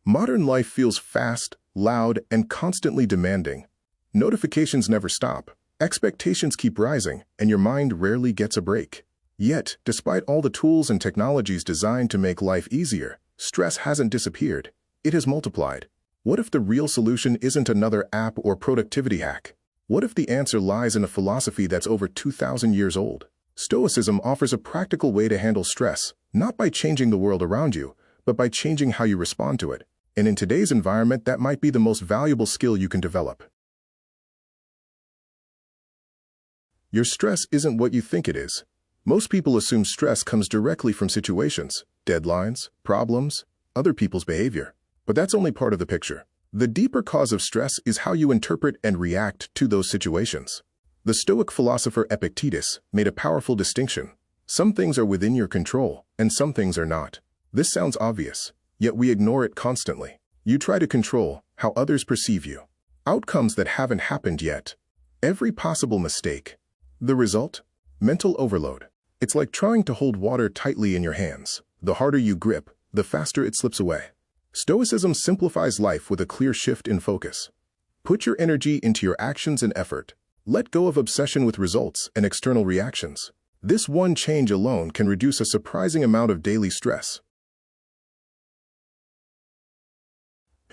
Modern life feels fast, loud, and constantly demanding. Notifications never stop, expectations keep rising, and your mind rarely gets a break. Yet, despite all the tools and technologies designed to make life easier, stress hasn't disappeared. It has multiplied. What if the real solution isn't another app or productivity hack? What if the answer lies in a philosophy that's over 2,000 years old? Stoicism offers a practical way to handle stress, not by changing the world around you, but by changing how you respond to it. And in today's environment, that might be the most valuable skill you can develop. Your stress isn't what you think it is. Most people assume stress comes directly from situations, deadlines, problems, other people's behavior. But that's only part of the picture. The deeper cause of stress is how you interpret and react to those situations. The Stoic philosopher Epictetus made a powerful distinction. Some things are within your control, and some things are not. This sounds obvious, yet we ignore it constantly. You try to control how others perceive you, outcomes that haven't happened yet, every possible mistake. The result? Mental overload. It's like trying to hold water tightly in your hands. The harder you grip, the faster it slips away. Stoicism simplifies life with a clear shift in focus. Put your energy into your actions and effort. Let go of obsession with results and external reactions. This one change alone can reduce a surprising amount of daily stress.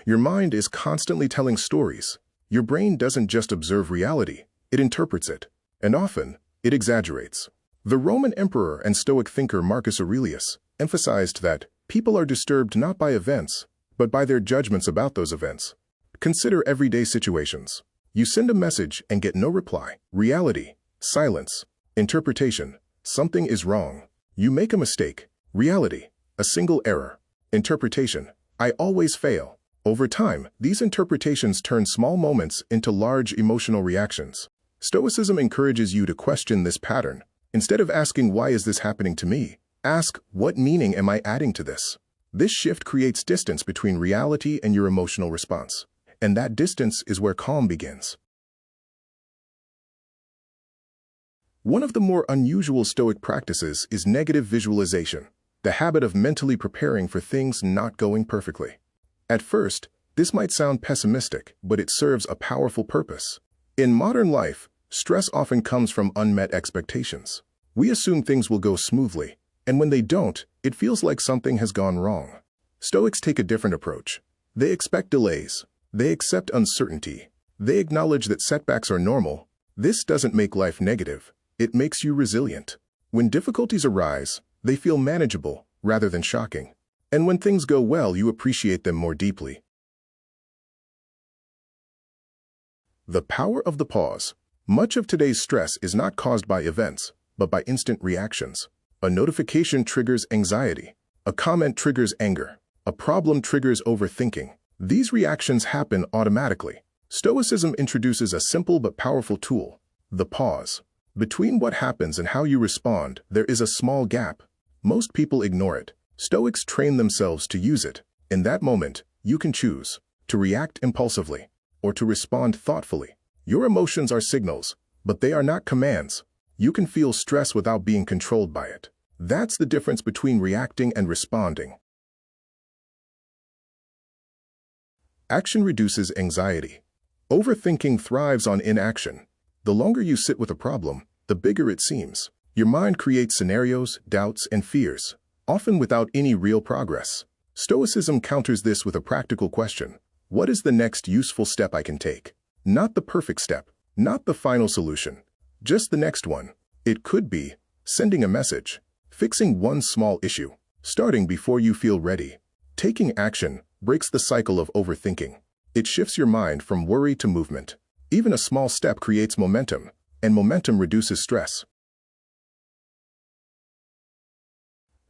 Your mind is constantly telling stories. Your brain doesn't just observe reality, it interprets it. And often, it exaggerates. The Roman emperor and Stoic thinker Marcus Aurelius emphasized that people are disturbed not by events, but by their judgments about those events. Consider everyday situations. You send a message and get no reply. Reality, silence. Interpretation, something is wrong. You make a mistake. Reality, a single error. Interpretation, I always fail. Over time, these interpretations turn small moments into large emotional reactions. Stoicism encourages you to question this pattern. Instead of asking, why is this happening to me? Ask, what meaning am I adding to this? This shift creates distance between reality and your emotional response. And that distance is where calm begins. One of the more unusual Stoic practices is negative visualization, the habit of mentally preparing for things not going perfectly. At first, this might sound pessimistic, but it serves a powerful purpose. In modern life, stress often comes from unmet expectations. We assume things will go smoothly, and when they don't, it feels like something has gone wrong. Stoics take a different approach. They expect delays. They accept uncertainty. They acknowledge that setbacks are normal. This doesn't make life negative. It makes you resilient. When difficulties arise, they feel manageable rather than shocking. And when things go well, you appreciate them more deeply. The power of the pause. Much of today's stress is not caused by events, but by instant reactions. A notification triggers anxiety. A comment triggers anger. A problem triggers overthinking. These reactions happen automatically. Stoicism introduces a simple but powerful tool, the pause. Between what happens and how you respond, there is a small gap. Most people ignore it. Stoics train themselves to use it. In that moment, you can choose to react impulsively or to respond thoughtfully. Your emotions are signals, but they are not commands. You can feel stress without being controlled by it. That's the difference between reacting and responding. Action reduces anxiety. Overthinking thrives on inaction. The longer you sit with a problem, the bigger it seems. Your mind creates scenarios, doubts, and fears, often without any real progress. Stoicism counters this with a practical question. What is the next useful step I can take? Not the perfect step, not the final solution, just the next one. It could be sending a message, fixing one small issue, starting before you feel ready. Taking action breaks the cycle of overthinking. It shifts your mind from worry to movement. Even a small step creates momentum, and momentum reduces stress.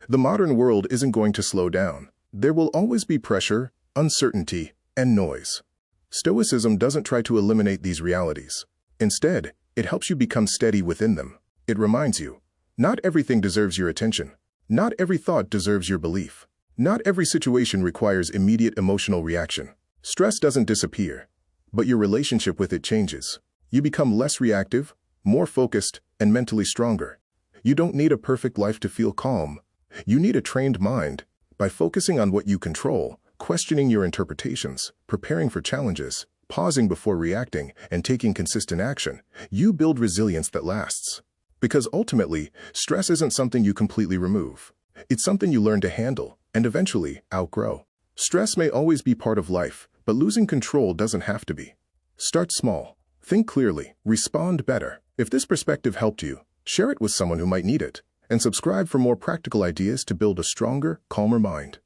The modern world isn't going to slow down. There will always be pressure, uncertainty, and noise. Stoicism doesn't try to eliminate these realities. Instead, it helps you become steady within them. It reminds you, not everything deserves your attention. Not every thought deserves your belief. Not every situation requires immediate emotional reaction. Stress doesn't disappear, but your relationship with it changes. You become less reactive, more focused, and mentally stronger. You don't need a perfect life to feel calm. You need a trained mind. By focusing on what you control, questioning your interpretations, preparing for challenges, pausing before reacting, and taking consistent action, you build resilience that lasts. Because ultimately, stress isn't something you completely remove. It's something you learn to handle and eventually outgrow. Stress may always be part of life, but losing control doesn't have to be. Start small. Think clearly. Respond better. If this perspective helped you, share it with someone who might need it, and subscribe for more practical ideas to build a stronger, calmer mind.